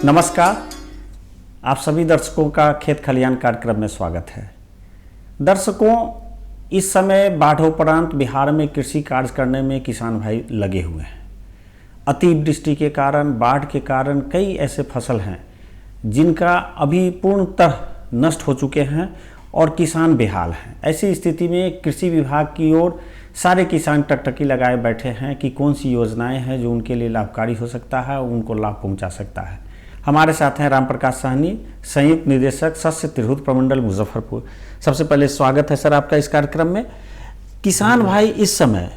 नमस्कार, आप सभी दर्शकों का खेत खलियान कार्यक्रम में स्वागत है। दर्शकों, इस समय बाढ़ोपरांत बिहार में कृषि कार्य करने में किसान भाई लगे हुए हैं। अतिवृष्टि के कारण, बाढ़ के कारण कई ऐसे फसल हैं जिनका अभी पूर्णतः नष्ट हो चुके हैं और किसान बेहाल हैं। ऐसी स्थिति में कृषि विभाग की ओर सारे किसान टकटकी लगाए बैठे हैं कि कौन सी योजनाएं हैं जो उनके लिए लाभकारी हो सकता है, उनको लाभ पहुंचा सकता है। हमारे साथ हैं राम प्रकाश साहनी, संयुक्त निदेशक शस्य तिरहुत प्रमंडल मुजफ्फरपुर। सबसे पहले स्वागत है सर आपका इस कार्यक्रम में। किसान भाई इस समय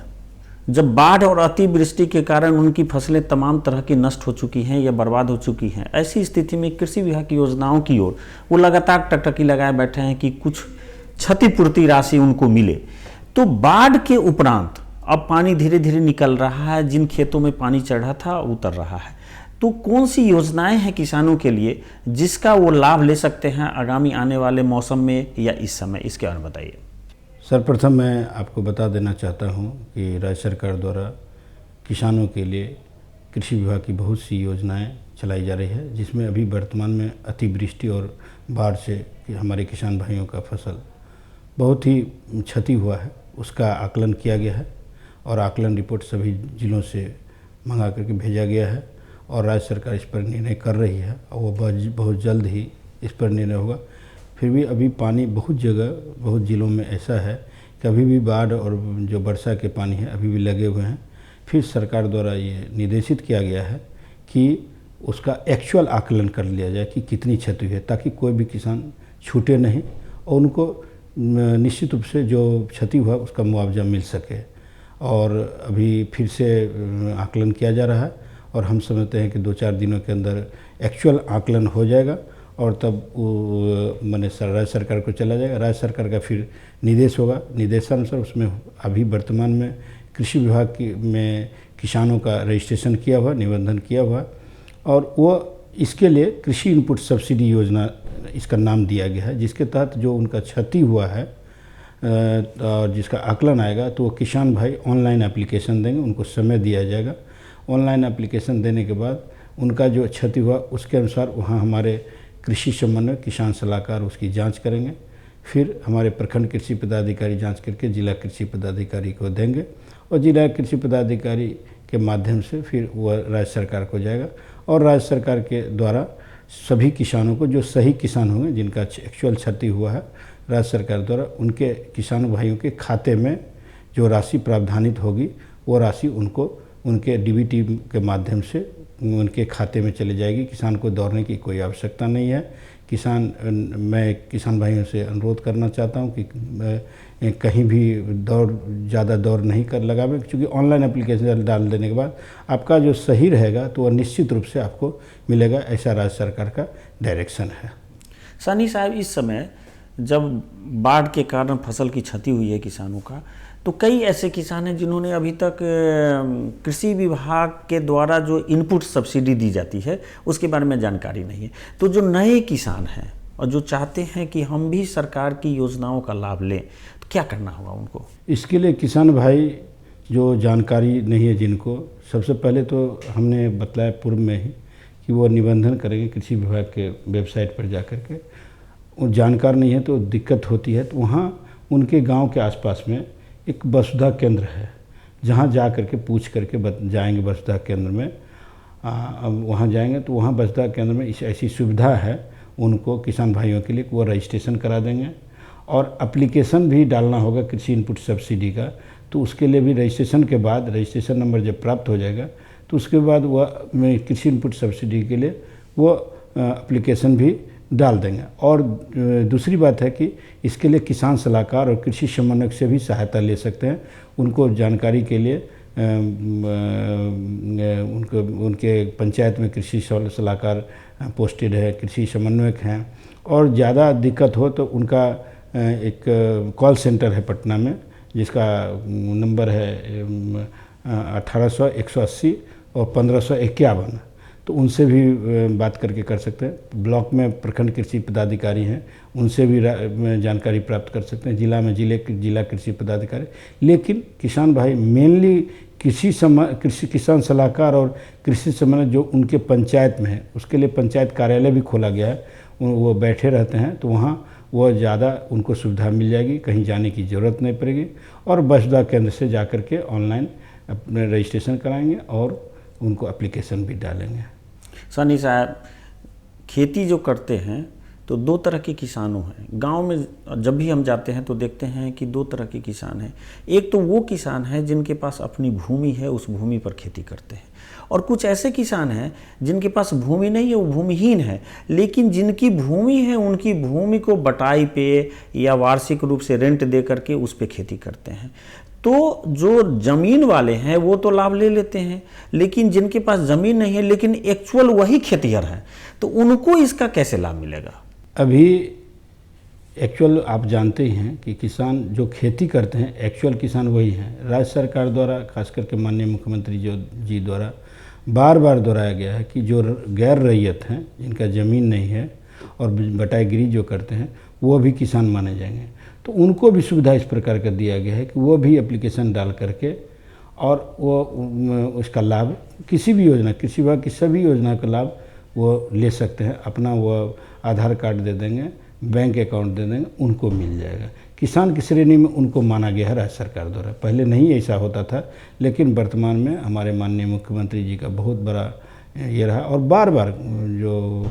जब बाढ़ और अतिवृष्टि के कारण उनकी फसलें तमाम तरह की नष्ट हो चुकी हैं या बर्बाद हो चुकी हैं, ऐसी स्थिति में कृषि विभाग की योजनाओं की ओर वो लगातार टकटकी लगाए बैठे हैं कि कुछ क्षतिपूर्ति राशि उनको मिले। तो बाढ़ के उपरांत अब पानी धीरे धीरे निकल रहा है, जिन खेतों में पानी चढ़ा था उतर रहा है। तो कौन सी योजनाएं हैं किसानों के लिए जिसका वो लाभ ले सकते हैं आगामी आने वाले मौसम में या इस समय, इसके बारे में बताइए। सर्वप्रथम मैं आपको बता देना चाहता हूं कि राज्य सरकार द्वारा किसानों के लिए कृषि विभाग की बहुत सी योजनाएं चलाई जा रही है, जिसमें अभी वर्तमान में अतिवृष्टि और बाढ़ से हमारे किसान भाइयों का फसल बहुत ही क्षति हुआ है, उसका आकलन किया गया है और आकलन रिपोर्ट सभी जिलों से मंगा करके भेजा गया है और राज्य सरकार इस पर निर्णय कर रही है और वो बहुत जल्द ही इस पर निर्णय होगा। फिर भी अभी पानी बहुत जगह, बहुत ज़िलों में ऐसा है कि अभी भी बाढ़ और जो वर्षा के पानी है अभी भी लगे हुए हैं। फिर सरकार द्वारा ये निर्देशित किया गया है कि उसका एक्चुअल आकलन कर लिया जाए कि कितनी क्षति हुई है, ताकि कोई भी किसान छूटे नहीं और उनको निश्चित रूप से जो क्षति हुआ उसका मुआवजा मिल सके। और अभी फिर से आकलन किया जा रहा है और हम समझते हैं कि 2-4 दिनों के अंदर एक्चुअल आकलन हो जाएगा और तब वो मैंने राज्य सरकार को चला जाएगा। राज्य सरकार का फिर निर्देश होगा, निर्देशानुसार उसमें अभी वर्तमान में कृषि विभाग में किसानों का रजिस्ट्रेशन किया हुआ, निबंधन किया हुआ और वो इसके लिए कृषि इनपुट सब्सिडी योजना इसका नाम दिया गया है, जिसके तहत जो उनका क्षति हुआ है और जिसका आकलन आएगा तो वो किसान भाई ऑनलाइन एप्लीकेशन देंगे, उनको समय दिया जाएगा। ऑनलाइन एप्लीकेशन देने के बाद उनका जो क्षति हुआ उसके अनुसार वहाँ हमारे कृषि समन्वय किसान सलाहकार उसकी जांच करेंगे। फिर हमारे प्रखंड कृषि पदाधिकारी जांच करके जिला कृषि पदाधिकारी को देंगे और जिला कृषि पदाधिकारी के माध्यम से फिर वह राज्य सरकार को जाएगा और राज्य सरकार के द्वारा सभी किसानों को, जो सही किसान होंगे जिनका एक्चुअल क्षति हुआ है, राज्य सरकार द्वारा उनके किसान भाइयों के खाते में जो राशि प्रावधानित होगी वो राशि उनको उनके डीबीटी के माध्यम से उनके खाते में चली जाएगी। किसान को दौड़ने की कोई आवश्यकता नहीं है। मैं किसान भाइयों से अनुरोध करना चाहता हूं कि कहीं भी ज़्यादा दौड़ नहीं कर लगावे, क्योंकि ऑनलाइन एप्लीकेशन डाल देने के बाद आपका जो सही रहेगा तो वह निश्चित रूप से आपको मिलेगा। ऐसा राज्य सरकार का डायरेक्शन है। सानी साहब, इस समय जब बाढ़ के कारण फसल की क्षति हुई है किसानों का, तो कई ऐसे किसान हैं जिन्होंने अभी तक कृषि विभाग के द्वारा जो इनपुट सब्सिडी दी जाती है उसके बारे में जानकारी नहीं है। तो जो नए किसान हैं और जो चाहते हैं कि हम भी सरकार की योजनाओं का लाभ लें, तो क्या करना होगा उनको? इसके लिए किसान भाई जो जानकारी नहीं है जिनको, सबसे पहले तो हमने बतलाया पूर्व में ही कि वो निबंधन करेंगे कृषि विभाग के वेबसाइट पर जा कर के। वो जानकार नहीं है तो दिक्कत होती है, तो वहाँ उनके गाँव के आसपास में एक वसुधा केंद्र है, जहाँ जा कर के पूछ करके जाएंगे वसुधा केंद्र में। वहाँ जाएंगे तो वहाँ वसुधा केंद्र में ऐसी सुविधा है उनको, किसान भाइयों के लिए, वो रजिस्ट्रेशन करा देंगे और एप्लीकेशन भी डालना होगा कृषि इनपुट सब्सिडी का। तो उसके लिए भी रजिस्ट्रेशन के बाद, रजिस्ट्रेशन नंबर जब प्राप्त हो जाएगा तो उसके बाद वह कृषि इनपुट सब्सिडी के लिए वो एप्लीकेशन भी डाल देंगे। और दूसरी बात है कि इसके लिए किसान सलाहकार और कृषि समन्वयक से भी सहायता ले सकते हैं। उनको जानकारी के लिए उनके पंचायत में कृषि सलाहकार पोस्टेड है, कृषि समन्वयक हैं। और ज़्यादा दिक्कत हो तो उनका एक कॉल सेंटर है पटना में, जिसका नंबर है 1800 180 और 1551, तो उनसे भी बात करके कर सकते हैं। ब्लॉक में प्रखंड कृषि पदाधिकारी हैं, उनसे भी जानकारी प्राप्त कर सकते हैं। जिला में जिला कृषि पदाधिकारी। लेकिन किसान भाई मेनली कृषि किसान सलाहकार और कृषि समन्वय जो उनके पंचायत में है, उसके लिए पंचायत कार्यालय भी खोला गया है। वो बैठे रहते हैं, तो वहाँ वो ज़्यादा उनको सुविधा मिल जाएगी, कहीं जाने की ज़रूरत नहीं पड़ेगी और बसुधा केंद्र से जा कर के ऑनलाइन अपने रजिस्ट्रेशन कराएंगे और उनको एप्लीकेशन भी डालेंगे। सनी साहब, खेती जो करते हैं तो दो तरह के किसानों हैं। गांव में जब भी हम जाते हैं तो देखते हैं कि दो तरह के किसान हैं। एक तो वो किसान हैं जिनके पास अपनी भूमि है, उस भूमि पर खेती करते हैं, और कुछ ऐसे किसान हैं जिनके पास भूमि नहीं है, वो भूमिहीन है, लेकिन जिनकी भूमि है उनकी भूमि को बटाई पे या वार्षिक रूप से रेंट दे करके उस पर खेती करते हैं। तो जो ज़मीन वाले हैं वो तो लाभ ले लेते हैं, लेकिन जिनके पास ज़मीन नहीं है लेकिन एक्चुअल वही खेतिहर हैं, तो उनको इसका कैसे लाभ मिलेगा? अभी एक्चुअल आप जानते ही हैं कि किसान जो खेती करते हैं एक्चुअल किसान वही हैं। राज्य सरकार द्वारा, खास करके माननीय मुख्यमंत्री जी द्वारा बार बार दोहराया गया है कि जो गैर रैयत हैं, जिनका ज़मीन नहीं है और बटाईगिरी जो करते हैं, वो भी किसान माने जाएंगे। तो उनको भी सुविधा इस प्रकार का दिया गया है कि वो भी एप्लीकेशन डाल करके और वो उसका लाभ किसी भी योजना, कृषि विभाग की सभी योजना का लाभ वो ले सकते हैं। अपना वो आधार कार्ड दे देंगे, बैंक अकाउंट दे देंगे, उनको मिल जाएगा। किसान की श्रेणी में उनको माना गया है राज्य सरकार द्वारा। पहले नहीं ऐसा होता था, लेकिन वर्तमान में हमारे माननीय मुख्यमंत्री जी का बहुत बड़ा ये रहा और बार बार जो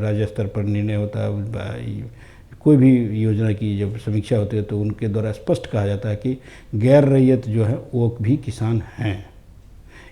राज्य स्तर पर निर्णय होता है, कोई भी योजना की जब समीक्षा होती है तो उनके द्वारा स्पष्ट कहा जाता है कि गैर रैयत जो है वो भी किसान हैं,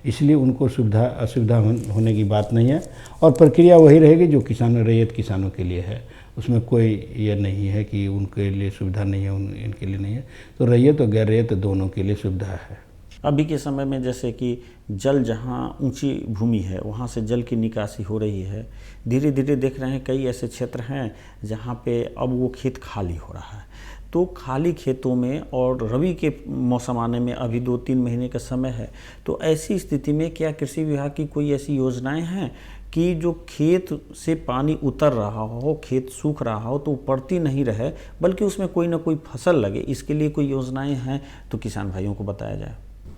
इसलिए उनको सुविधा असुविधा होने की बात नहीं है और प्रक्रिया वही रहेगी जो रैयत किसानों के लिए है। उसमें कोई ये नहीं है कि उनके लिए सुविधा नहीं है, इनके लिए नहीं है। तो रैयत और गैर रैयत दोनों के लिए सुविधा है। अभी के समय में जैसे कि जल जहाँ ऊंची भूमि है वहाँ से जल की निकासी हो रही है, धीरे धीरे देख रहे हैं कई ऐसे क्षेत्र हैं जहाँ पे अब वो खेत खाली हो रहा है। तो खाली खेतों में और रबी के मौसम आने में अभी 2-3 महीने का समय है, तो ऐसी स्थिति में क्या कृषि विभाग की कोई ऐसी योजनाएं हैं कि जो खेत से पानी उतर रहा हो, खेत सूख रहा हो तो पड़ती नहीं रहे बल्कि उसमें कोई ना कोई फसल लगे, इसके लिए कोई योजनाएं हैं तो किसान भाइयों को बताया जाए?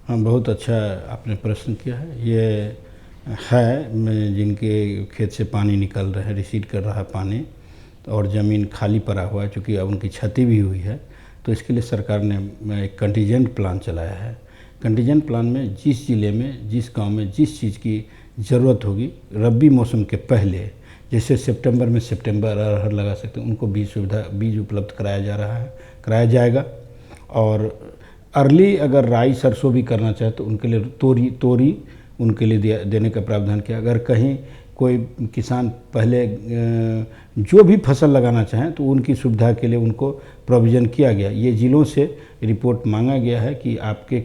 हाँ, बहुत अच्छा आपने प्रश्न किया है। ये है जिनके खेत से पानी निकल रहा है, रिसीड कर रहा है पानी और ज़मीन खाली पड़ा हुआ है, चूँकि अब उनकी क्षति भी हुई है, तो इसके लिए सरकार ने एक कंटीजेंट प्लान चलाया है। कंटीजेंट प्लान में जिस ज़िले में, जिस गांव में जिस चीज़ की ज़रूरत होगी रबी मौसम के पहले, जैसे सितंबर में सितंबर अरहर लगा सकते हैं, उनको बीज उपलब्ध कराया जाएगा। और अर्ली अगर राई सरसों भी करना चाहे तो उनके लिए तोरी उनके लिए देने का प्रावधान किया। अगर कहीं कोई किसान पहले जो भी फसल लगाना चाहें तो उनकी सुविधा के लिए उनको प्रोविज़न किया गया। ये ज़िलों से रिपोर्ट मांगा गया है कि आपके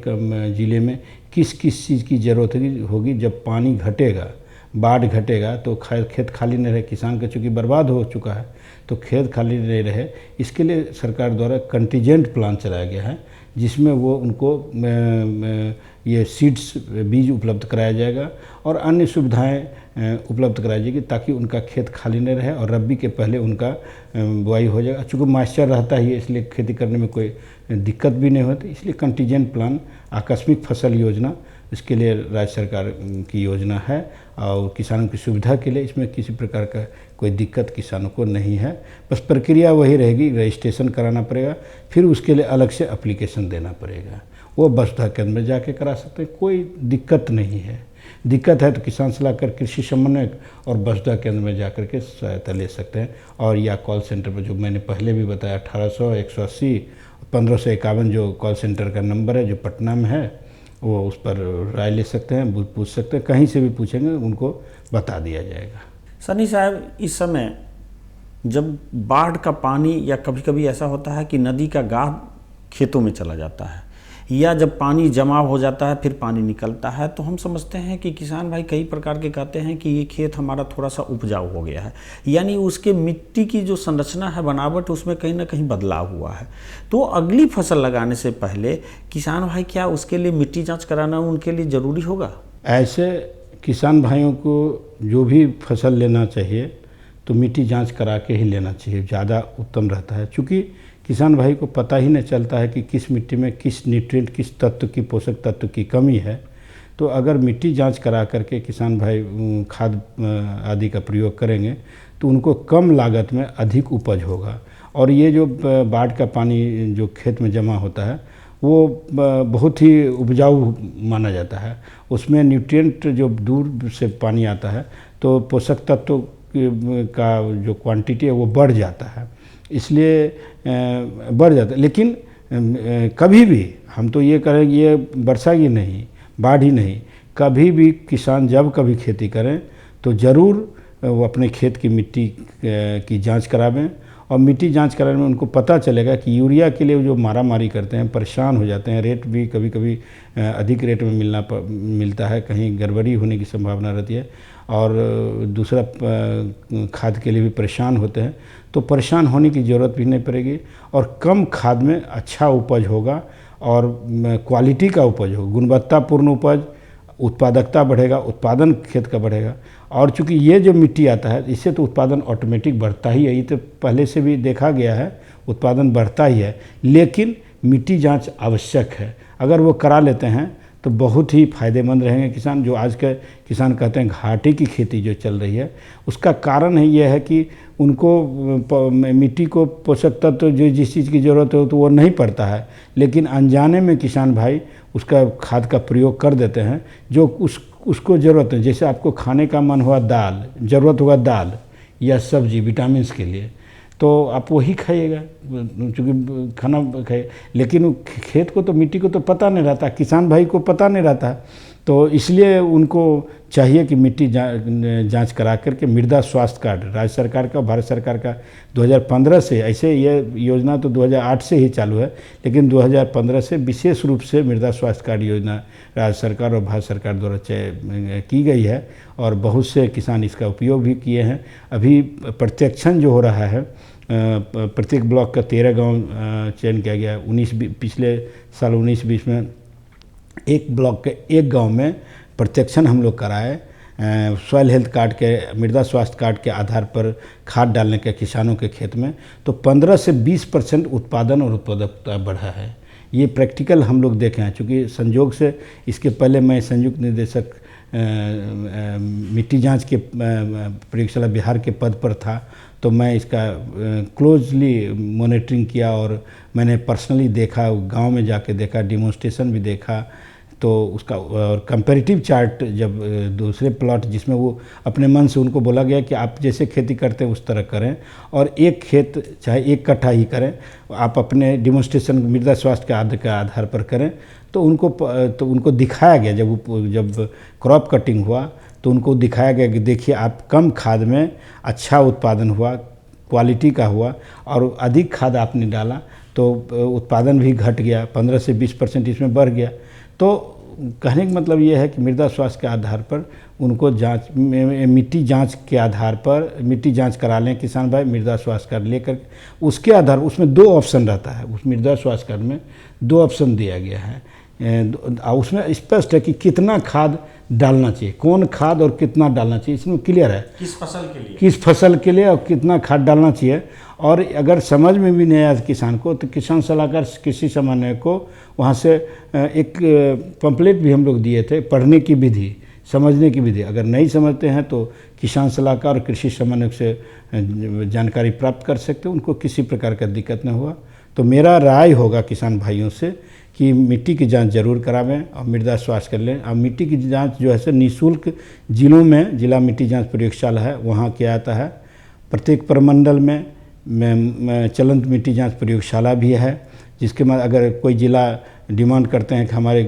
ज़िले में किस किस चीज़ की ज़रूरत होगी। जब पानी घटेगा, बाढ़ घटेगा तो खेत खाली नहीं रहे, किसान का चूँकि बर्बाद हो चुका है तो खेत खाली नहीं रहे, इसके लिए सरकार द्वारा कंटीजेंट प्लान चलाया गया है, जिसमें वो उनको ये सीड्स बीज उपलब्ध कराया जाएगा और अन्य सुविधाएं उपलब्ध कराई जाएगी ताकि उनका खेत खाली नहीं रहे और रबी के पहले उनका बुआई हो जाएगा। चूँकि मॉइस्चर रहता ही है इसलिए खेती करने में कोई दिक्कत भी नहीं होती। इसलिए कंटीजेंट प्लान, आकस्मिक फसल योजना, इसके लिए राज्य सरकार की योजना है और किसानों की सुविधा के लिए इसमें किसी प्रकार का कोई दिक्कत किसानों को नहीं है। बस प्रक्रिया वही रहेगी, रजिस्ट्रेशन कराना पड़ेगा, फिर उसके लिए अलग से एप्लीकेशन देना पड़ेगा। वो बसुधा केंद्र में जाके करा सकते हैं, कोई दिक्कत नहीं है। दिक्कत है तो किसान सलाहकार कृषि समन्वय और बसुधा केंद्र में जाकर के सहायता ले सकते हैं। और या कॉल सेंटर पर जो मैंने पहले भी बताया 1800 180 1551 जो कॉल सेंटर का नंबर है जो पटना में है, वो उस पर राय ले सकते हैं, पूछ सकते हैं, कहीं से भी पूछेंगे उनको बता दिया जाएगा। सनी साहब, इस समय जब बाढ़ का पानी या कभी कभी ऐसा होता है कि नदी का गाढ़ खेतों में चला जाता है या जब पानी जमा हो जाता है फिर पानी निकलता है, तो हम समझते हैं कि किसान भाई कई प्रकार के कहते हैं कि ये खेत हमारा थोड़ा सा उपजाऊ हो गया है, यानी उसके मिट्टी की जो संरचना है, बनावट, उसमें कहीं ना कहीं बदलाव हुआ है। तो अगली फसल लगाने से पहले किसान भाई क्या उसके लिए मिट्टी जांच कराना उनके लिए ज़रूरी होगा? ऐसे किसान भाइयों को जो भी फसल लेना चाहिए तो मिट्टी जाँच करा के ही लेना चाहिए, ज़्यादा उत्तम रहता है। चूँकि किसान भाई को पता ही नहीं चलता है कि किस मिट्टी में किस न्यूट्रिएंट, किस तत्व की, पोषक तत्व की कमी है। तो अगर मिट्टी जांच करा करके किसान भाई खाद आदि का प्रयोग करेंगे तो उनको कम लागत में अधिक उपज होगा। और ये जो बाढ़ का पानी जो खेत में जमा होता है वो बहुत ही उपजाऊ माना जाता है। उसमें न्यूट्रिएंट जो दूर से पानी आता है तो पोषक तत्व का जो क्वांटिटी है वो बढ़ जाता है, इसलिए बढ़ जाता है। लेकिन कभी भी हम तो ये करेंगे, ये वर्षा ही नहीं, बाढ़ ही नहीं, कभी भी किसान जब कभी खेती करें तो ज़रूर वो अपने खेत की मिट्टी की जांच करावें। और मिट्टी जांच कराने में उनको पता चलेगा कि यूरिया के लिए जो मारामारी करते हैं, परेशान हो जाते हैं, रेट भी कभी कभी अधिक रेट में मिलता है, कहीं गड़बड़ी होने की संभावना रहती है, और दूसरा खाद के लिए भी परेशान होते हैं। तो परेशान होने की ज़रूरत भी नहीं पड़ेगी और कम खाद में अच्छा उपज होगा और क्वालिटी का उपज होगा, गुणवत्तापूर्ण उपज, उत्पादकता बढ़ेगा, उत्पादन खेत का बढ़ेगा। और चूंकि ये जो मिट्टी आता है इससे तो उत्पादन ऑटोमेटिक बढ़ता ही है, ये तो पहले से भी देखा गया है, उत्पादन बढ़ता ही है। लेकिन मिट्टी जांच आवश्यक है, अगर वो करा लेते हैं तो बहुत ही फायदेमंद रहेंगे किसान। जो आज के किसान कहते हैं घाटे की खेती जो चल रही है, उसका कारण है यह है कि उनको मिट्टी को पोषक तत्व जो जिस चीज़ की ज़रूरत हो तो वो नहीं पड़ता है, लेकिन अनजाने में किसान भाई उसका खाद का प्रयोग कर देते हैं जो उसको ज़रूरत है। जैसे आपको खाने का मन हुआ दाल, ज़रूरत होगा दाल या सब्जी विटामिन के लिए, तो आप वही खाइएगा चूँकि खाना खाइए। लेकिन खेत को तो, मिट्टी को तो पता नहीं रहता, किसान भाई को पता नहीं रहता, तो इसलिए उनको चाहिए कि मिट्टी जांच करा करके मृदा स्वास्थ्य कार्ड, राज्य सरकार का, भारत सरकार का 2015 से, ऐसे ये योजना तो 2008 से ही चालू है, लेकिन 2015 से विशेष रूप से मृदा स्वास्थ्य कार्ड योजना राज्य सरकार और भारत सरकार द्वारा की गई है और बहुत से किसान इसका उपयोग भी किए हैं। अभी प्रत्यक्षण जो हो रहा है, प्रत्येक ब्लॉक का 13 गांव चयन किया गया है। पिछले साल 19-20 में एक ब्लॉक के एक गांव में प्रत्यक्षण हम लोग कराए सॉइल हेल्थ कार्ड के, मृदा स्वास्थ्य कार्ड के आधार पर खाद डालने के किसानों के खेत में, तो 15 से 20% उत्पादन और उत्पादकता बढ़ा है। ये प्रैक्टिकल हम लोग देखे हैं, चूँकि संयोग से इसके पहले मैं संयुक्त निदेशक मिट्टी जांच के प्रयोगशाला बिहार के पद पर था, तो मैं इसका क्लोजली मॉनिटरिंग किया और मैंने पर्सनली देखा, गांव में जाके देखा, डिमॉन्स्ट्रेशन भी देखा। तो उसका और कंपैरेटिव चार्ट जब दूसरे प्लॉट जिसमें वो अपने मन से उनको बोला गया कि आप जैसे खेती करते हैं उस तरह करें और एक खेत चाहे 1 कट्ठा ही करें, आप अपने डिमॉन्स्ट्रेशन मृदा स्वास्थ्य के आधार पर करें, तो उनको दिखाया गया। जब क्रॉप कटिंग हुआ तो उनको दिखाया गया कि देखिए आप कम खाद में अच्छा उत्पादन हुआ, क्वालिटी का हुआ, और अधिक खाद आपने डाला तो उत्पादन भी घट गया, 15 से 20% इसमें बढ़ गया। तो कहने का मतलब ये है कि मृदा स्वास्थ्य के आधार पर उनको मिट्टी जांच के आधार पर मिट्टी जांच करा लें किसान भाई, मृदा स्वास्थ्य कार्ड लेकर उसके आधार, उसमें 2 ऑप्शन रहता है, उस मृदा स्वास्थ्य कार्ड में 2 ऑप्शन दिया गया है। उसमें स्पष्ट है कि कितना खाद डालना चाहिए, कौन खाद और कितना डालना चाहिए, इसमें क्लियर है किस फसल के लिए और कितना खाद डालना चाहिए। और अगर समझ में भी नहीं आया किसान को तो किसान सलाहकार कृषि समन्वय को वहाँ से एक पंपलेट भी हम लोग दिए थे, पढ़ने की विधि, समझने की विधि। अगर नहीं समझते हैं तो किसान सलाहकार और कृषि समन्वय से जानकारी प्राप्त कर सकते हैं, उनको किसी प्रकार का दिक्कत न हुआ। तो मेरा राय होगा किसान भाइयों से कि मिट्टी की जांच जरूर करावें और मृदा स्वास्थ्य कर लें। और मिट्टी की जांच जो है सो निःशुल्क जिलों में जिला मिट्टी जांच प्रयोगशाला है वहाँ किया जाता है। प्रत्येक प्रमंडल में चलंत मिट्टी जांच प्रयोगशाला भी है, जिसके बाद अगर कोई ज़िला डिमांड करते हैं कि हमारे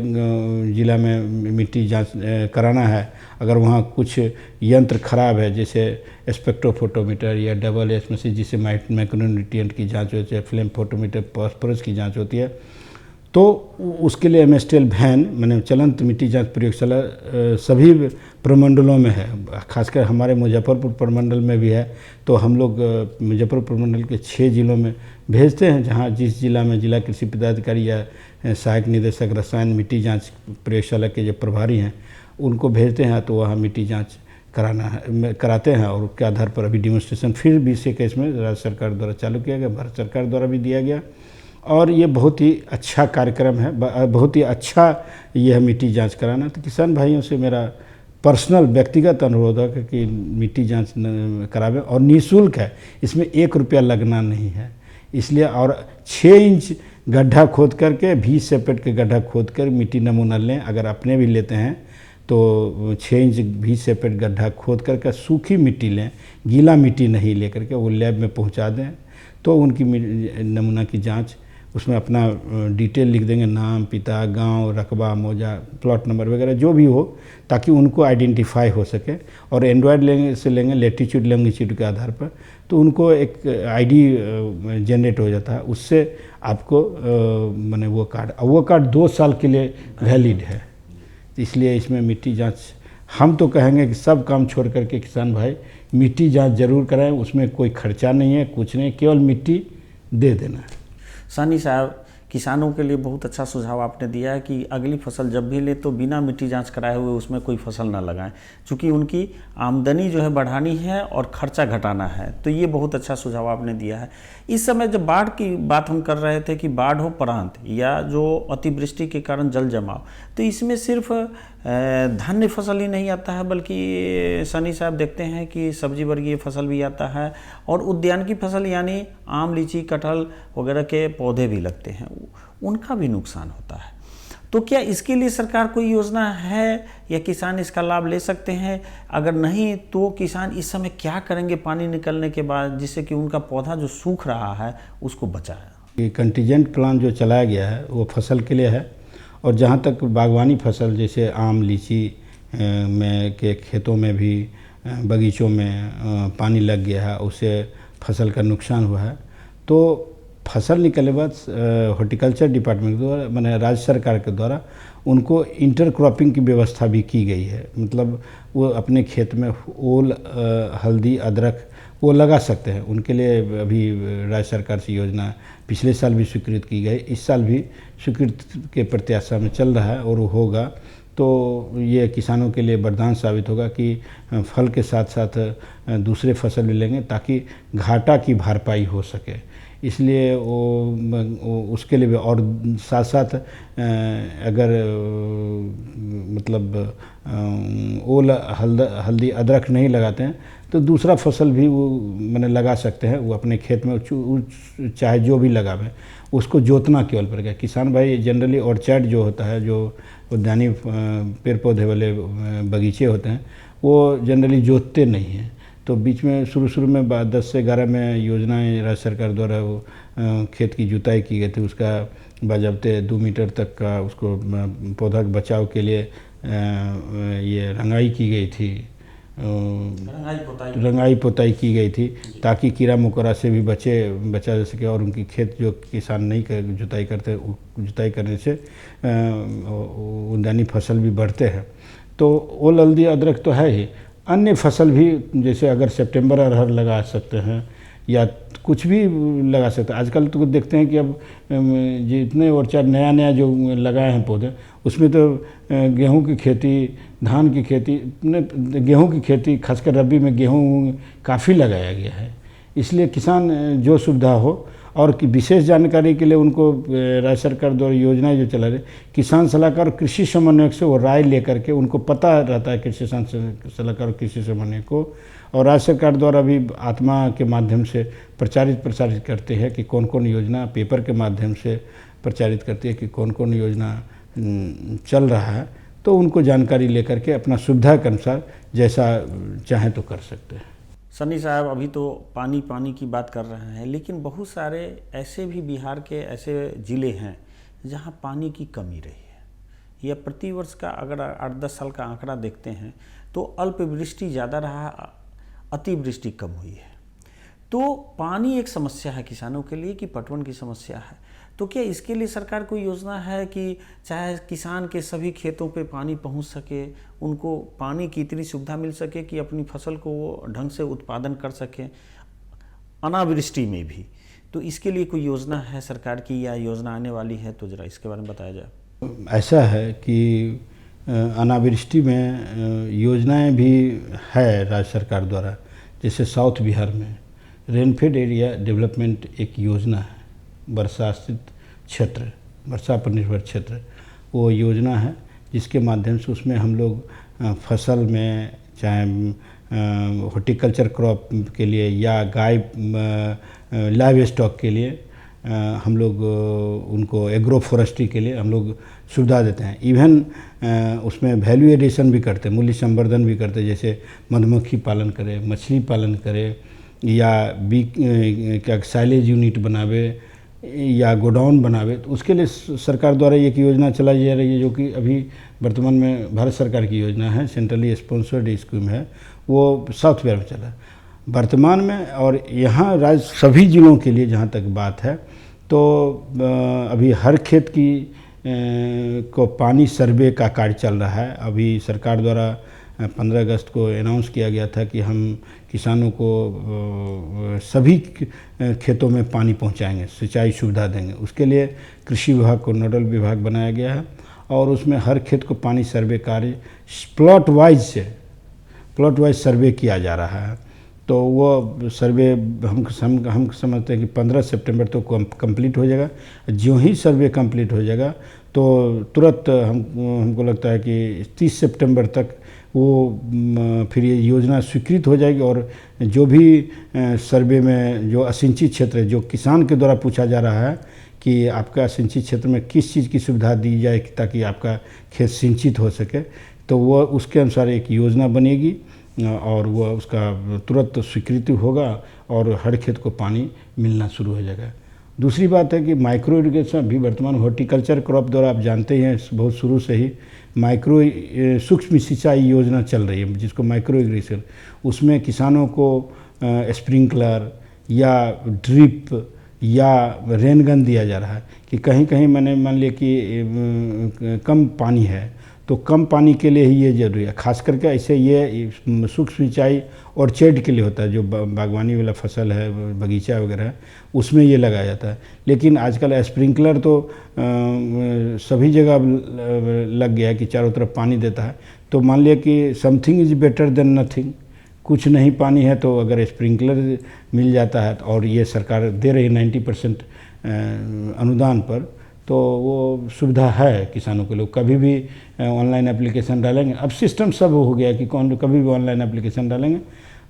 ज़िला में मिट्टी जांच कराना है, अगर वहाँ कुछ यंत्र खराब है जैसे स्पेक्ट्रोफोटोमीटर या डबल एस मशीन जिससे माइक्रोन्यूट्रिएंट की जांच होती है, फ्लेम फोटोमीटर, फास्फोरस की जांच होती है, तो उसके लिए एमएसटीएल वैन मैंने चलंत मिट्टी जांच प्रयोगशाला सभी प्रमंडलों में है। खासकर हमारे मुजफ्फरपुर प्रमंडल में भी है, तो हम लोग मुजफ्फरपुर प्रमंडल के 6 जिलों में भेजते हैं, जहां जिस जिला में जिला कृषि पदाधिकारी या सहायक निदेशक रसायन मिट्टी जांच प्रयोगशाला के जो प्रभारी हैं उनको भेजते हैं, तो वहाँ मिट्टी जांच कराते हैं, और उसके आधार पर अभी डेमोन्स्ट्रेशन फिर 2021 में राज्य सरकार द्वारा चालू किया गया, भारत सरकार द्वारा भी दिया गया। और ये बहुत ही अच्छा कार्यक्रम है, बहुत ही अच्छा यह मिट्टी जांच कराना। तो किसान भाइयों से मेरा पर्सनल व्यक्तिगत अनुरोध है कि मिट्टी जांच करावें, और निःशुल्क है, इसमें 1 रुपया लगना नहीं है। इसलिए और 6 इंच गड्ढा खोद करके 20 सेपेट के गड्ढा खोद कर मिट्टी नमूना लें। अगर अपने भी लेते हैं तो 6 इंच 20 सेपेट गड्ढा खोद करके सूखी मिट्टी लें, गीला मिट्टी नहीं लेकर के वो लैब में पहुंचा दें। तो उनकी नमूना की जांच, उसमें अपना डिटेल लिख देंगे, नाम, पिता, गांव, रकबा, मौजा, प्लॉट नंबर वगैरह जो भी हो, ताकि उनको आइडेंटिफाई हो सके। और एंड्रॉयड लेंगे लेटीट्यूड लॉन्गिट्यूड के आधार पर, तो उनको एक आईडी जनरेट हो जाता है। उससे आपको माने वो कार्ड 2 साल के लिए वैलिड है। इसलिए इसमें मिट्टी जांच, हम तो कहेंगे कि सब काम छोड़ करके किसान भाई मिट्टी जांच जरूर कराएं। उसमें कोई खर्चा नहीं है, कुछ नहीं, केवल मिट्टी दे देना है। सानी साहब, किसानों के लिए बहुत अच्छा सुझाव आपने दिया है कि अगली फसल जब भी ले तो बिना मिट्टी जांच कराए हुए उसमें कोई फसल ना लगाएं, क्योंकि उनकी आमदनी जो है बढ़ानी है और खर्चा घटाना है। तो ये बहुत अच्छा सुझाव आपने दिया है। इस समय जब बाढ़ की बात हम कर रहे थे कि बाढ़ हो प्रांत या जो अतिवृष्टि के कारण जल जमाव, तो इसमें सिर्फ धान्य फसल ही नहीं आता है, बल्कि सनी साहब देखते हैं कि सब्जी वर्गीय फसल भी आता है और उद्यान की फसल यानी आम, लीची, कटहल वगैरह के पौधे भी लगते हैं, उनका भी नुकसान होता है। तो क्या इसके लिए सरकार कोई योजना है या किसान इसका लाभ ले सकते हैं? अगर नहीं तो किसान इस समय क्या करेंगे पानी निकलने के बाद, जिससे कि उनका पौधा जो सूख रहा है उसको बचाए? ये कंटीजेंट प्लान जो चलाया गया है वो फसल के लिए है। और जहाँ तक बागवानी फसल जैसे आम, लीची में के खेतों में भी, बगीचों में पानी लग गया है, उससे फसल का नुकसान हुआ है, तो फसल निकलने के बाद हॉर्टिकल्चर डिपार्टमेंट द्वारा, मैंने राज्य सरकार के द्वारा उनको इंटरक्रॉपिंग की व्यवस्था भी की गई है। मतलब वो अपने खेत में ओल, हल्दी, अदरक वो लगा सकते हैं। उनके लिए अभी राज्य सरकार से योजना पिछले साल भी स्वीकृत की गई, इस साल भी स्वीकृति के प्रत्याशा में चल रहा है और वो होगा। तो ये किसानों के लिए वरदान साबित होगा कि फल के साथ साथ दूसरे फसल भी लेंगे ताकि घाटा की भरपाई हो सके। इसलिए वो उसके लिए भी, और साथ साथ अगर मतलब ओल, हल्दी, अदरक नहीं लगाते हैं तो दूसरा फसल भी वो मैंने लगा सकते हैं। वो अपने खेत में चाहे जो भी लगावें, उसको जोतना केवल पड़ेगा। किसान भाई जनरली ऑर्चर्ड जो होता है, जो उद्यानी पेड़ पौधे वाले बगीचे होते हैं, वो जनरली जोतते नहीं हैं। तो बीच में शुरू में 10 से 11 में योजनाएं राज्य सरकार द्वारा वो खेत की जुताई की गई थी, उसका बाज़ाब्ते 2 मीटर तक का उसको पौधा के बचाव के लिए ये रंगाई की गई थी, रंगाई पोताई की गई थी, ताकि कीड़ा मकोड़ा से भी बचा जा सके। और उनकी खेत जो किसान नहीं जुताई करते, जुताई करने से उद्यानी फसल भी बढ़ते हैं। तो ओल, हल्दी, अदरक तो है ही, अन्य फसल भी जैसे अगर सितंबर अरहर लगा सकते हैं या कुछ भी लगा सकते हैं। आजकल तो देखते हैं कि अब जितने और चाहे नया जो लगाए हैं पौधे, उसमें तो गेहूं की खेती, धान की खेती, गेहूं की खेती खासकर रबी में गेहूं काफ़ी लगाया गया है। इसलिए किसान जो सुविधा हो, और विशेष जानकारी के लिए उनको राज्य सरकार द्वारा योजनाएं जो चला रही, किसान सलाहकार और कृषि समन्वयक से वो राय लेकर के, उनको पता रहता है कृषि सलाहकार और कृषि समन्वयक को, और राज्य सरकार द्वारा भी आत्मा के माध्यम से प्रचारित करते हैं कि कौन कौन योजना, पेपर के माध्यम से प्रचारित करती है कि कौन कौन योजना चल रहा है। तो उनको जानकारी लेकर के अपना सुविधा के अनुसार जैसा चाहें तो कर सकते हैं। सनी साहब, अभी तो पानी की बात कर रहे हैं, लेकिन बहुत सारे ऐसे भी बिहार के ऐसे ज़िले हैं जहां पानी की कमी रही है, या प्रतिवर्ष का अगर 8-10 साल का आंकड़ा देखते हैं तो अल्पवृष्टि ज़्यादा रहा, अतिवृष्टि कम हुई है। तो पानी एक समस्या है किसानों के लिए कि पटवन की समस्या है। तो क्या इसके लिए सरकार कोई योजना है कि चाहे किसान के सभी खेतों पे पानी पहुंच सके, उनको पानी की इतनी सुविधा मिल सके कि अपनी फसल को वो ढंग से उत्पादन कर सकें अनावृष्टि में भी? तो इसके लिए कोई योजना है सरकार की या योजना आने वाली है? तो ज़रा इसके बारे में बताया जाए। ऐसा है कि अनावृष्टि में योजनाएं भी है राज्य सरकार द्वारा। जैसे साउथ बिहार में रेनफेड एरिया डेवलपमेंट एक योजना है, वर्षाश्रित क्षेत्र, वर्षा पर निर्भर क्षेत्र, वो योजना है जिसके माध्यम से उसमें हम लोग फसल में चाहे हॉर्टिकल्चर क्रॉप के लिए या गाय लाइव स्टॉक के लिए हम लोग उनको एग्रो फॉरेस्ट्री के लिए हम लोग सुविधा देते हैं। इवन उसमें वैल्यू एडिशन भी करते हैं, मूल्य संवर्धन भी करते हैं। जैसे मधुमक्खी पालन करे, मछली पालन करे, या बी क्या साइलेज यूनिट बनावे या गोडाउन बनावे, तो उसके लिए सरकार द्वारा एक योजना चलाई जा रही है जो कि अभी वर्तमान में भारत सरकार की योजना है, सेंट्रली स्पॉन्सर्ड स्कीम है, वो साउथ बिहार में चला है वर्तमान में। और यहाँ राज्य सभी जिलों के लिए जहाँ तक बात है तो अभी हर खेत की को पानी सर्वे का कार्य चल रहा है। अभी सरकार द्वारा 15 अगस्त को अनाउंस किया गया था कि हम किसानों को सभी खेतों में पानी पहुंचाएंगे, सिंचाई सुविधा देंगे। उसके लिए कृषि विभाग को नोडल विभाग बनाया गया है और उसमें हर खेत को पानी सर्वे कार्य प्लॉट वाइज सर्वे किया जा रहा है। तो वो सर्वे हम समझते हैं कि 15 सितंबर तो कंप्लीट हो जाएगा। जो ही सर्वे कंप्लीट हो जाएगा तो तुरंत हमको लगता है कि 30 सितंबर तक वो फिर ये योजना स्वीकृत हो जाएगी। और जो भी सर्वे में जो असिंचित क्षेत्र है, जो किसान के द्वारा पूछा जा रहा है कि आपका सिंचित क्षेत्र में किस चीज़ की सुविधा दी जाए ताकि आपका खेत सिंचित हो सके, तो वो उसके अनुसार एक योजना बनेगी और वह उसका तुरंत स्वीकृति होगा और हर खेत को पानी मिलना शुरू हो जाएगा। दूसरी बात है कि माइक्रो इरिगेशन भी वर्तमान हॉर्टिकल्चर क्रॉप द्वारा आप जानते हैं बहुत शुरू से ही माइक्रो सूक्ष्म सिंचाई योजना चल रही है, जिसको माइक्रो इरिगेशन, उसमें किसानों को स्प्रिंकलर या ड्रिप या रेनगन दिया जा रहा है कि कहीं कहीं मैंने मान लिया कि कम पानी है तो कम पानी के लिए ही ये जरूरी है। खास करके ऐसे ये सूक्ष्म सिंचाई ऑर्चर्ड के लिए होता है, जो बागवानी वाला फसल है, बगीचा वगैरह है, उसमें ये लगाया जाता है। लेकिन आजकल स्प्रिंकलर तो सभी जगह लग गया है कि चारों तरफ पानी देता है। तो मान लिया कि something is better than nothing, कुछ नहीं पानी है तो अगर स्प्रिंकलर मिल जाता है और ये सरकार दे रही है 90% अनुदान पर, तो वो सुविधा है किसानों के लोग कभी भी ऑनलाइन एप्लीकेशन डालेंगे। अब सिस्टम सब हो गया कि कौन कभी भी ऑनलाइन एप्लीकेशन डालेंगे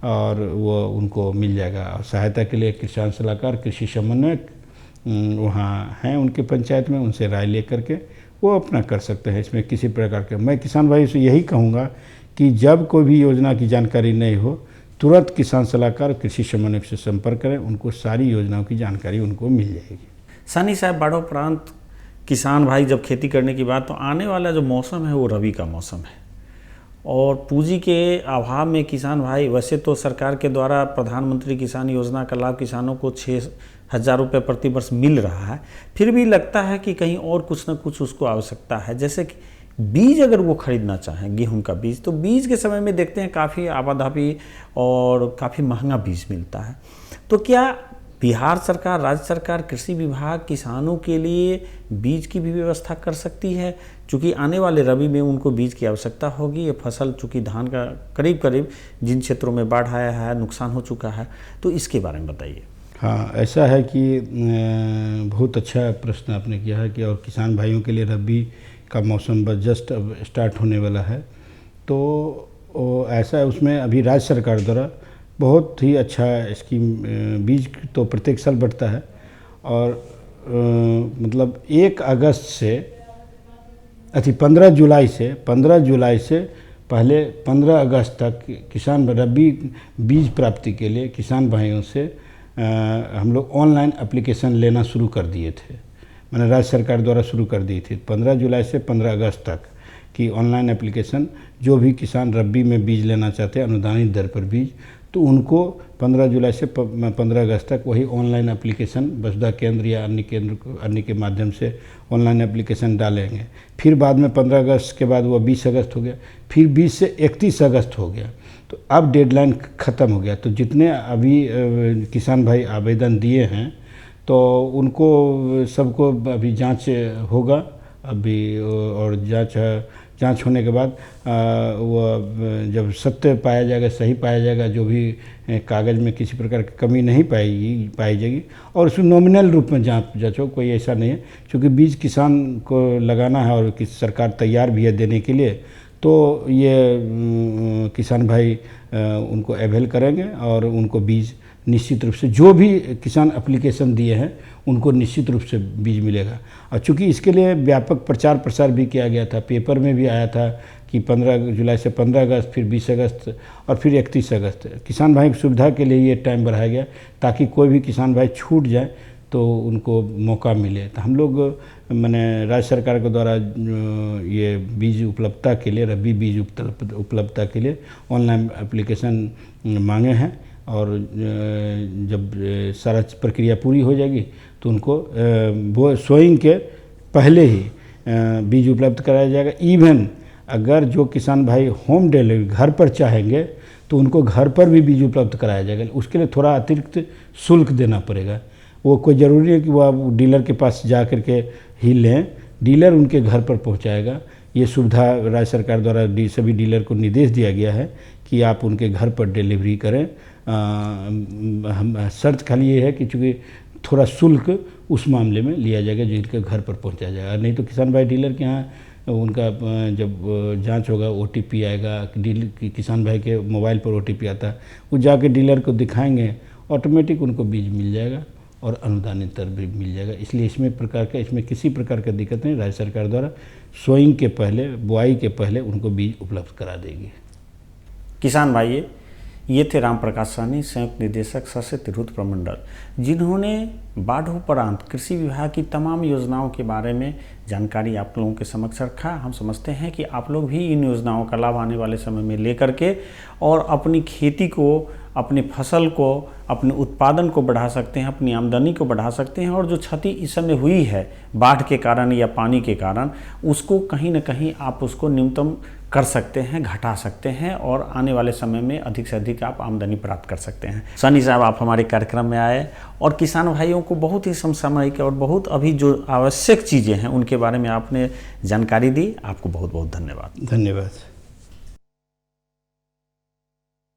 और वो उनको मिल जाएगा। और सहायता के लिए किसान सलाहकार, कृषि समन्वयक वहाँ हैं उनके पंचायत में, उनसे राय ले करके वो अपना कर सकते हैं। इसमें किसी प्रकार के, मैं किसान भाई से यही कहूँगा कि जब कोई भी योजना की जानकारी नहीं हो तुरंत किसान सलाहकार, कृषि समन्वयक से संपर्क करें, उनको सारी योजनाओं की जानकारी उनको मिल जाएगी। सानी साहब, बाढ़ोपरांत किसान भाई जब खेती करने की बात, तो आने वाला जो मौसम है वो रबी का मौसम है और पूंजी के अभाव में किसान भाई, वैसे तो सरकार के द्वारा प्रधानमंत्री किसान योजना का लाभ किसानों को 6,000 रुपये प्रति वर्ष मिल रहा है, फिर भी लगता है कि कहीं और कुछ न कुछ उसको आवश्यकता है। जैसे कि बीज अगर वो खरीदना चाहें, गेहूं का बीज, तो बीज के समय में देखते हैं काफ़ी आवाधापी और काफ़ी महंगा बीज मिलता है। तो क्या बिहार सरकार, राज्य सरकार, कृषि विभाग किसानों के लिए बीज की भी व्यवस्था कर सकती है? चूँकि आने वाले रबी में उनको बीज की आवश्यकता होगी। ये फसल चूँकि धान का करीब करीब जिन क्षेत्रों में बाढ़ आया है, नुकसान हो चुका है, तो इसके बारे में बताइए। हाँ, ऐसा है कि बहुत अच्छा प्रश्न आपने किया है कि और किसान भाइयों के लिए रबी का मौसम बस जस्ट अब स्टार्ट होने वाला है। तो ऐसा है, उसमें अभी राज्य सरकार द्वारा बहुत ही अच्छा स्कीम, बीज तो प्रत्येक साल बढ़ता है और मतलब 1 अगस्त से 15 जुलाई से पहले 15 अगस्त तक किसान रबी बीज प्राप्ति के लिए किसान भाइयों से हम लोग ऑनलाइन एप्लीकेशन लेना शुरू कर दिए थे। मैंने राज्य सरकार द्वारा शुरू कर दी थी 15 जुलाई से 15 अगस्त तक की ऑनलाइन एप्लीकेशन। जो भी किसान रबी में बीज लेना चाहते हैं अनुदानित दर पर बीज, तो उनको 15 जुलाई से 15 अगस्त तक वही ऑनलाइन एप्लीकेशन वसुधा केंद्र या अन्य के माध्यम से ऑनलाइन एप्लीकेशन डालेंगे। फिर बाद में 15 अगस्त के बाद वो 20 अगस्त हो गया, फिर 20 से 31 अगस्त हो गया। तो अब डेडलाइन ख़त्म हो गया। तो जितने अभी किसान भाई आवेदन दिए हैं तो उनको सबको अभी जांच होगा अभी, और जांच होने के बाद वो जब सत्य पाया जाएगा, सही पाया जाएगा, जो भी कागज़ में किसी प्रकार की कमी नहीं पाई जाएगी और उसमें नॉमिनल रूप में जांच हो, कोई ऐसा नहीं है। क्योंकि बीज किसान को लगाना है और सरकार तैयार भी है देने के लिए, तो ये किसान भाई उनको अवेल करेंगे और उनको बीज निश्चित रूप से, जो भी किसान एप्लीकेशन दिए हैं उनको निश्चित रूप से बीज मिलेगा। और चूँकि इसके लिए व्यापक प्रचार प्रसार भी किया गया था, पेपर में भी आया था कि 15 जुलाई से 15 अगस्त, फिर 20 अगस्त और फिर 31 अगस्त किसान भाई की सुविधा के लिए ये टाइम बढ़ाया गया ताकि कोई भी किसान भाई छूट जाए तो उनको मौका मिले। तो हम लोग मैंने राज्य सरकार के द्वारा ये बीज उपलब्धता के लिए, रबी बीज उपलब्धता के लिए ऑनलाइन एप्लीकेशन मांगे हैं और जब सारा प्रक्रिया पूरी हो जाएगी तो उनको वो सोइंग के पहले ही बीज उपलब्ध कराया जाएगा। इवन अगर जो किसान भाई होम डिलीवरी घर पर चाहेंगे तो उनको घर पर भी बीज उपलब्ध कराया जाएगा। उसके लिए थोड़ा अतिरिक्त शुल्क देना पड़ेगा। वो कोई ज़रूरी है कि वो आप डीलर के पास जा कर के ही लें, डीलर उनके घर पर पहुंचाएगा। ये सुविधा राज्य सरकार द्वारा सभी डीलर को निर्देश दिया गया है कि आप उनके घर पर डिलीवरी करें। शर्त खाली ये है कि चूँकि थोड़ा शुल्क उस मामले में लिया जाएगा जो इनके घर पर पहुंचाया जाएगा। नहीं तो किसान भाई डीलर के यहाँ उनका जब जांच होगा OTP आएगा, किसान भाई के मोबाइल पर OTP आता है, वो जाके डीलर को दिखाएंगे, ऑटोमेटिक उनको बीज मिल जाएगा और अनुदानित दर भी मिल जाएगा। इसलिए इसमें किसी प्रकार का दिक्कत नहीं। राज्य सरकार द्वारा सोइंग के पहले, बुआई के पहले उनको बीज उपलब्ध करा देगी। किसान भाई, ये थे राम प्रकाश साहनी, संयुक्त निदेशक सस्य तिरहुत प्रमंडल, जिन्होंने बाढ़ोपरांत कृषि विभाग की तमाम योजनाओं के बारे में जानकारी आप लोगों के समक्ष रखा। हम समझते हैं कि आप लोग भी इन योजनाओं का लाभ आने वाले समय में लेकर के और अपनी खेती को, अपनी फसल को, अपने उत्पादन को बढ़ा सकते हैं, अपनी आमदनी को बढ़ा सकते हैं और जो क्षति इस समय हुई है बाढ़ के कारण या पानी के कारण, उसको कहीं ना कहीं आप उसको न्यूनतम कर सकते हैं, घटा सकते हैं और आने वाले समय में अधिक से अधिक आप आमदनी प्राप्त कर सकते हैं। सनी साहब, आप हमारे कार्यक्रम में आए और किसान भाइयों को बहुत ही समसामयिक और बहुत अभी जो आवश्यक चीज़ें हैं उनके बारे में आपने जानकारी दी। आपको बहुत बहुत धन्यवाद। धन्यवाद।